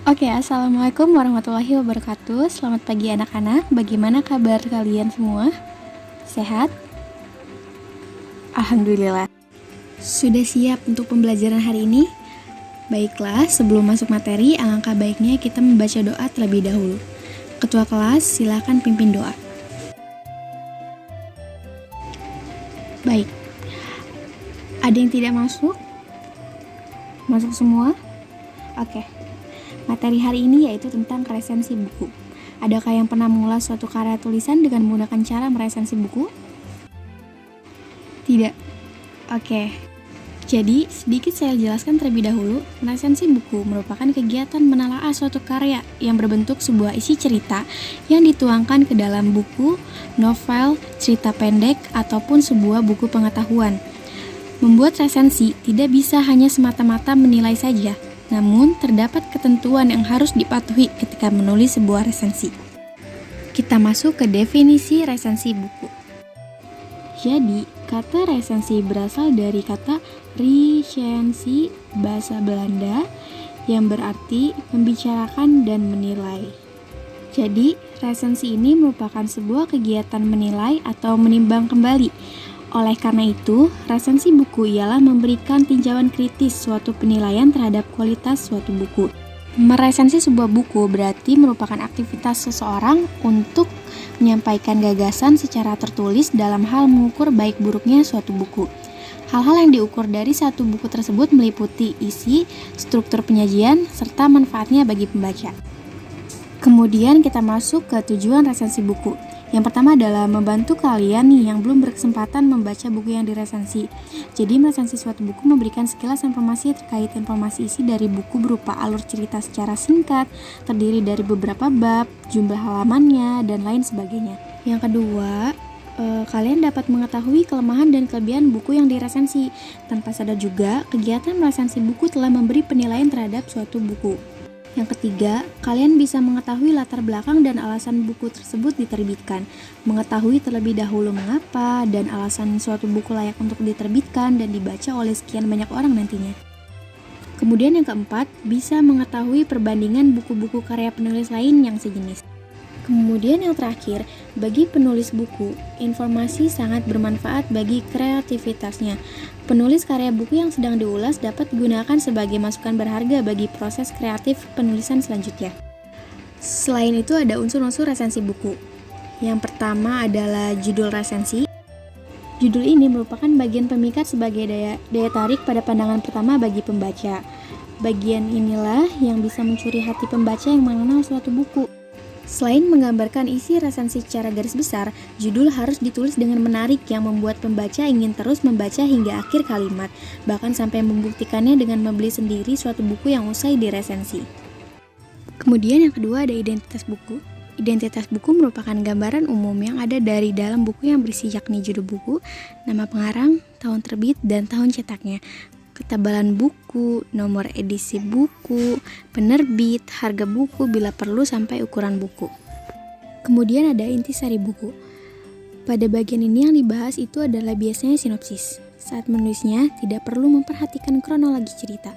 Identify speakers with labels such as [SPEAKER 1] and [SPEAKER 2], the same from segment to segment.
[SPEAKER 1] Oke, assalamualaikum warahmatullahi wabarakatuh. Selamat pagi anak-anak. Bagaimana kabar kalian semua? Sehat? Alhamdulillah. Sudah siap untuk pembelajaran hari ini? Baiklah, sebelum masuk materi, alangkah baiknya kita membaca doa terlebih dahulu. Ketua kelas, silakan pimpin doa. Baik. Ada yang tidak masuk? Masuk semua? Oke. Materi hari ini yaitu tentang resensi buku. Adakah yang pernah mengulas suatu karya tulisan dengan menggunakan cara meresensi buku? Tidak. Oke. Jadi, sedikit saya jelaskan terlebih dahulu. Resensi buku merupakan kegiatan menelaah suatu karya yang berbentuk sebuah isi cerita yang dituangkan ke dalam buku, novel, cerita pendek, ataupun sebuah buku pengetahuan. Membuat resensi tidak bisa hanya semata-mata menilai saja, namun, terdapat ketentuan yang harus dipatuhi ketika menulis sebuah resensi. Kita masuk ke definisi resensi buku. Jadi, kata resensi berasal dari kata recensie bahasa Belanda yang berarti membicarakan dan menilai. Jadi, resensi ini merupakan sebuah kegiatan menilai atau menimbang kembali. Oleh karena itu, resensi buku ialah memberikan tinjauan kritis suatu penilaian terhadap kualitas suatu buku. Meresensi sebuah buku berarti merupakan aktivitas seseorang untuk menyampaikan gagasan secara tertulis dalam hal mengukur baik buruknya suatu buku. Hal-hal yang diukur dari satu buku tersebut meliputi isi, struktur penyajian, serta manfaatnya bagi pembaca. Kemudian kita masuk ke tujuan resensi buku. Yang pertama adalah membantu kalian nih yang belum berkesempatan membaca buku yang diresensi. Jadi meresensi suatu buku memberikan sekilas informasi terkait informasi isi dari buku berupa alur cerita secara singkat, terdiri dari beberapa bab, jumlah halamannya, dan lain sebagainya. Yang kedua, kalian dapat mengetahui kelemahan dan kelebihan buku yang diresensi. Tanpa sadar juga, kegiatan meresensi buku telah memberi penilaian terhadap suatu buku. Yang ketiga, kalian bisa mengetahui latar belakang dan alasan buku tersebut diterbitkan, mengetahui terlebih dahulu mengapa dan alasan suatu buku layak untuk diterbitkan dan dibaca oleh sekian banyak orang nantinya. Kemudian yang keempat, bisa mengetahui perbandingan buku-buku karya penulis lain yang sejenis. Kemudian yang terakhir, bagi penulis buku, informasi sangat bermanfaat bagi kreativitasnya. Penulis karya buku yang sedang diulas dapat digunakan sebagai masukan berharga bagi proses kreatif penulisan selanjutnya. Selain itu ada unsur-unsur resensi buku. Yang pertama adalah judul resensi. Judul ini merupakan bagian pemikat sebagai daya tarik pada pandangan pertama bagi pembaca. Bagian inilah yang bisa mencuri hati pembaca yang mengenal suatu buku. Selain menggambarkan isi resensi secara garis besar, judul harus ditulis dengan menarik yang membuat pembaca ingin terus membaca hingga akhir kalimat, bahkan sampai membuktikannya dengan membeli sendiri suatu buku yang usai diresensi. Kemudian yang kedua ada identitas buku. Identitas buku merupakan gambaran umum yang ada dari dalam buku yang berisi yakni judul buku, nama pengarang, tahun terbit, dan tahun cetaknya, ketebalan buku, nomor edisi buku, penerbit, harga buku bila perlu sampai ukuran buku. Kemudian ada intisari buku. Pada bagian ini yang dibahas itu adalah biasanya sinopsis. Saat menulisnya tidak perlu memperhatikan kronologi cerita.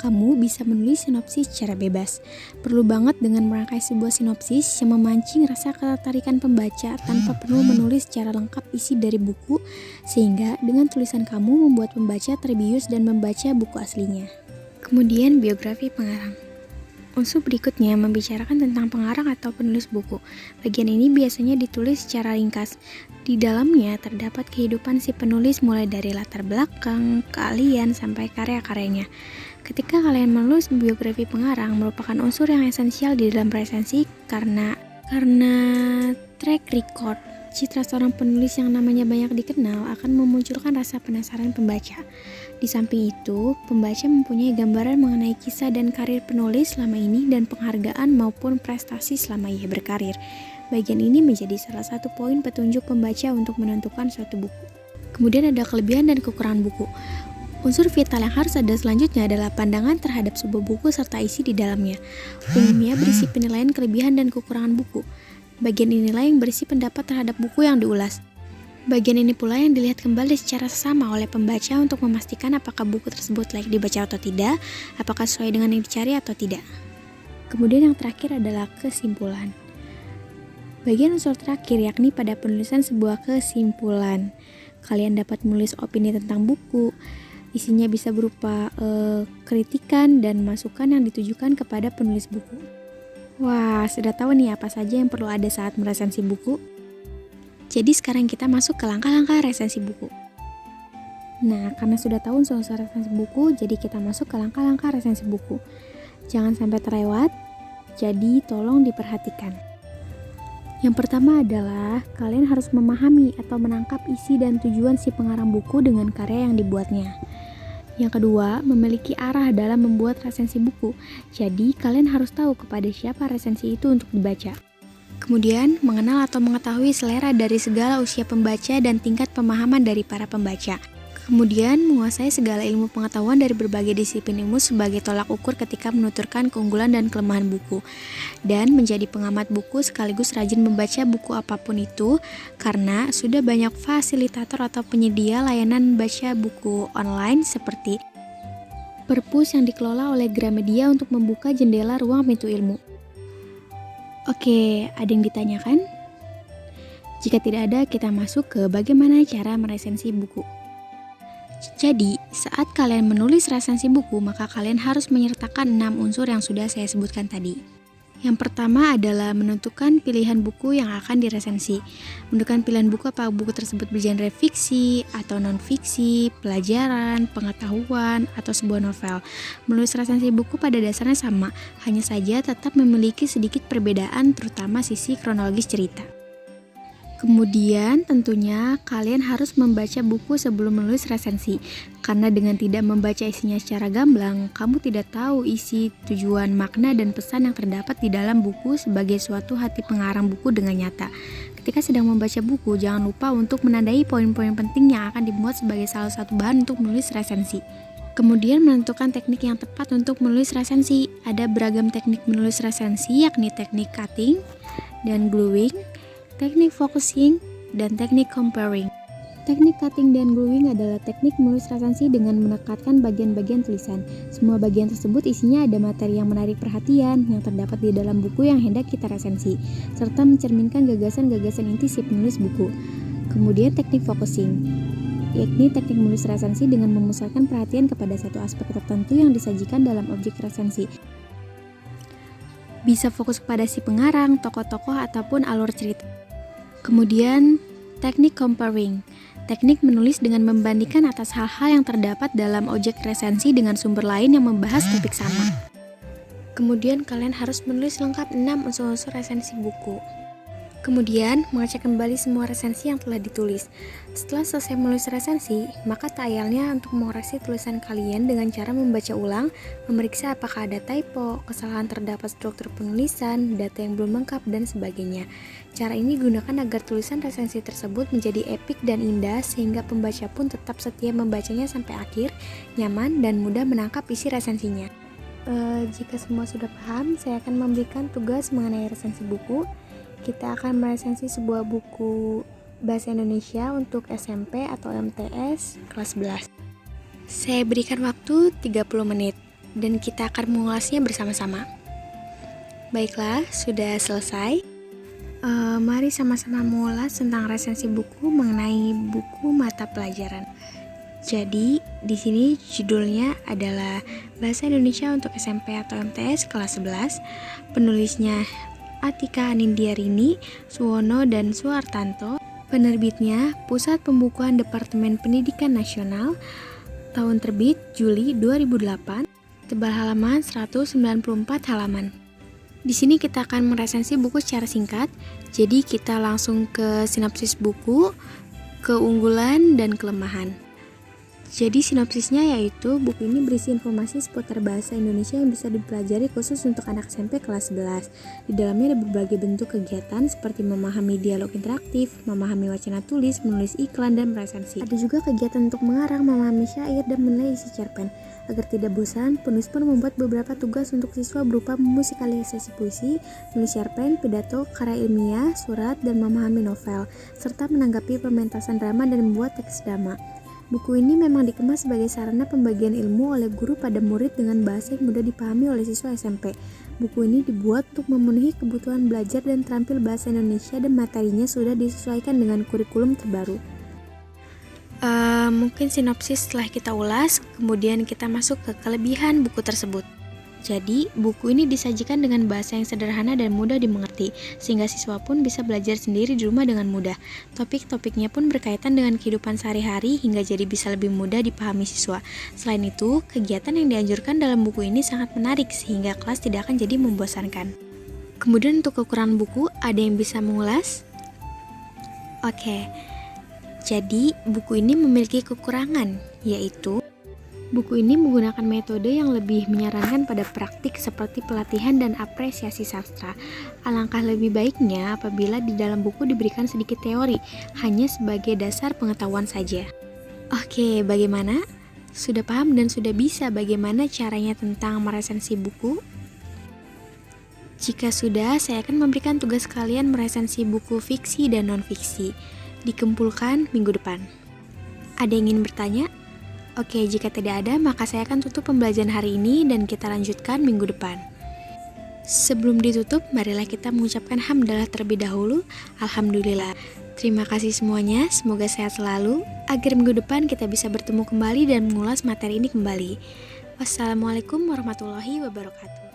[SPEAKER 1] Kamu bisa menulis sinopsis secara bebas. Perlu banget dengan merangkai sebuah sinopsis yang memancing rasa ketertarikan pembaca tanpa perlu menulis secara lengkap isi dari buku, sehingga dengan tulisan kamu membuat pembaca terbius dan membaca buku aslinya. Kemudian biografi pengarang. Unsur berikutnya membicarakan tentang pengarang atau penulis buku. Bagian ini biasanya ditulis secara ringkas. Di dalamnya terdapat kehidupan si penulis mulai dari latar belakang, keahlian, sampai karya-karyanya. Ketika kalian menulis biografi pengarang merupakan unsur yang esensial di dalam resensi karena track record. Citra seorang penulis yang namanya banyak dikenal akan memunculkan rasa penasaran pembaca. Di samping itu, pembaca mempunyai gambaran mengenai kisah dan karir penulis selama ini dan penghargaan maupun prestasi selama ia berkarir. Bagian ini menjadi salah satu poin petunjuk pembaca untuk menentukan suatu buku. Kemudian ada kelebihan dan kekurangan buku. Unsur vital yang harus ada selanjutnya adalah pandangan terhadap sebuah buku serta isi di dalamnya. Umumnya berisi penilaian kelebihan dan kekurangan buku. Bagian inilah yang berisi pendapat terhadap buku yang diulas. Bagian ini pula yang dilihat kembali secara sesama oleh pembaca untuk memastikan apakah buku tersebut layak dibaca atau tidak, apakah sesuai dengan yang dicari atau tidak. Kemudian yang terakhir adalah kesimpulan. Bagian unsur terakhir yakni pada penulisan sebuah kesimpulan. Kalian dapat menulis opini tentang buku. Isinya bisa berupa kritikan dan masukan yang ditujukan kepada penulis buku. Wah, sudah tahu nih apa saja yang perlu ada saat meresensi buku? Jadi sekarang kita masuk ke langkah-langkah resensi buku. Nah, karena sudah tahu unsur-unsur resensi buku, jadi kita masuk ke langkah-langkah resensi buku. Jangan sampai terlewat, jadi tolong diperhatikan. Yang pertama adalah kalian harus memahami atau menangkap isi dan tujuan si pengarang buku dengan karya yang dibuatnya. Yang kedua, memiliki arah dalam membuat resensi buku. Jadi, kalian harus tahu kepada siapa resensi itu untuk dibaca. Kemudian, mengenal atau mengetahui selera dari segala usia pembaca dan tingkat pemahaman dari para pembaca. Kemudian, menguasai segala ilmu pengetahuan dari berbagai disiplin ilmu sebagai tolak ukur ketika menuturkan keunggulan dan kelemahan buku. Dan menjadi pengamat buku sekaligus rajin membaca buku apapun itu, karena sudah banyak fasilitator atau penyedia layanan baca buku online seperti Perpus yang dikelola oleh Gramedia untuk membuka jendela ruang pintu ilmu. Oke, ada yang ditanyakan? Jika tidak ada, kita masuk ke bagaimana cara meresensi buku. Jadi, saat kalian menulis resensi buku, maka kalian harus menyertakan 6 unsur yang sudah saya sebutkan tadi. Yang pertama adalah menentukan pilihan buku yang akan diresensi. Menentukan pilihan buku apakah buku tersebut bergenre fiksi atau non-fiksi, pelajaran, pengetahuan, atau sebuah novel. Menulis resensi buku pada dasarnya sama, hanya saja tetap memiliki sedikit perbedaan terutama sisi kronologis cerita. Kemudian tentunya kalian harus membaca buku sebelum menulis resensi, karena dengan tidak membaca isinya secara gamblang, kamu tidak tahu isi, tujuan, makna, dan pesan yang terdapat di dalam buku sebagai suatu hati pengarang buku dengan nyata. Ketika sedang membaca buku, jangan lupa untuk menandai poin-poin penting yang akan dimuat sebagai salah satu bahan untuk menulis resensi. Kemudian menentukan teknik yang tepat untuk menulis resensi. Ada beragam teknik menulis resensi, yakni teknik cutting dan gluing, teknik focusing, dan teknik comparing. Teknik cutting dan gluing adalah teknik menulis resensi dengan menekatkan bagian-bagian tulisan. Semua bagian tersebut isinya ada materi yang menarik perhatian yang terdapat di dalam buku yang hendak kita resensi, serta mencerminkan gagasan-gagasan inti si penulis buku. Kemudian teknik focusing, yakni teknik menulis resensi dengan memusatkan perhatian kepada satu aspek tertentu yang disajikan dalam objek resensi. Bisa fokus kepada si pengarang, tokoh-tokoh, ataupun alur cerita. Kemudian, teknik comparing, teknik menulis dengan membandingkan atas hal-hal yang terdapat dalam objek resensi dengan sumber lain yang membahas topik sama. Kemudian, kalian harus menulis lengkap 6 unsur-unsur resensi buku. Kemudian, mengecek kembali semua resensi yang telah ditulis. Setelah selesai menulis resensi, maka tak ayalnya untuk mengoreksi tulisan kalian dengan cara membaca ulang, memeriksa apakah ada typo, kesalahan terdapat struktur penulisan, data yang belum lengkap, dan sebagainya. Cara ini gunakan agar tulisan resensi tersebut menjadi epik dan indah sehingga pembaca pun tetap setia membacanya sampai akhir, nyaman, dan mudah menangkap isi resensinya. Jika semua sudah paham, saya akan memberikan tugas mengenai resensi buku. Kita akan meresensi sebuah buku Bahasa Indonesia untuk SMP atau MTS kelas 11. Saya berikan waktu 30 menit dan kita akan mengulasnya bersama-sama. Baiklah, sudah selesai. Mari sama-sama mengulas tentang resensi buku mengenai buku mata pelajaran. Jadi, di sini judulnya adalah Bahasa Indonesia untuk SMP atau MTS kelas 11. Penulisnya Atika Anindyarini, Suwono, dan Suartanto. Penerbitnya Pusat Pembukuan Departemen Pendidikan Nasional. Tahun terbit Juli 2008. Tebal halaman 194 halaman. Di sini kita akan meresensi buku secara singkat. Jadi kita langsung ke sinopsis buku, keunggulan, dan kelemahan. Jadi sinopsisnya yaitu buku ini berisi informasi seputar bahasa Indonesia yang bisa dipelajari khusus untuk anak SMP kelas 11. Di dalamnya ada berbagai bentuk kegiatan seperti memahami dialog interaktif, memahami wacana tulis, menulis iklan, dan meresensi. Ada juga kegiatan untuk mengarang, memahami syair, dan menilai isi cerpen. Agar tidak bosan, penulis pun membuat beberapa tugas untuk siswa berupa memusikalisasi puisi, menulis cerpen, pidato, karya ilmiah, surat, dan memahami novel, serta menanggapi pementasan drama dan membuat teks drama. Buku ini memang dikemas sebagai sarana pembagian ilmu oleh guru pada murid dengan bahasa yang mudah dipahami oleh siswa SMP. Buku ini dibuat untuk memenuhi kebutuhan belajar dan terampil bahasa Indonesia dan materinya sudah disesuaikan dengan kurikulum terbaru. Mungkin sinopsis setelah kita ulas, kemudian kita masuk ke kelebihan buku tersebut. Jadi, buku ini disajikan dengan bahasa yang sederhana dan mudah dimengerti, sehingga siswa pun bisa belajar sendiri di rumah dengan mudah. Topik-topiknya pun berkaitan dengan kehidupan sehari-hari hingga jadi bisa lebih mudah dipahami siswa. Selain itu, kegiatan yang dianjurkan dalam buku ini sangat menarik, sehingga kelas tidak akan jadi membosankan. Kemudian untuk kekurangan buku, ada yang bisa mengulas? Oke, jadi buku ini memiliki kekurangan, yaitu buku ini menggunakan metode yang lebih menyarankan pada praktik seperti pelatihan dan apresiasi sastra. Alangkah lebih baiknya apabila di dalam buku diberikan sedikit teori, hanya sebagai dasar pengetahuan saja. Oke, bagaimana? Sudah paham dan sudah bisa bagaimana caranya tentang meresensi buku? Jika sudah, saya akan memberikan tugas kalian meresensi buku fiksi dan non-fiksi. Dikumpulkan minggu depan. Ada yang ingin bertanya? Oke, jika tidak ada, maka saya akan tutup pembelajaran hari ini dan kita lanjutkan minggu depan. Sebelum ditutup, marilah kita mengucapkan hamdalah terlebih dahulu. Alhamdulillah. Terima kasih semuanya, semoga sehat selalu, agar minggu depan kita bisa bertemu kembali dan mengulas materi ini kembali. Wassalamualaikum warahmatullahi wabarakatuh.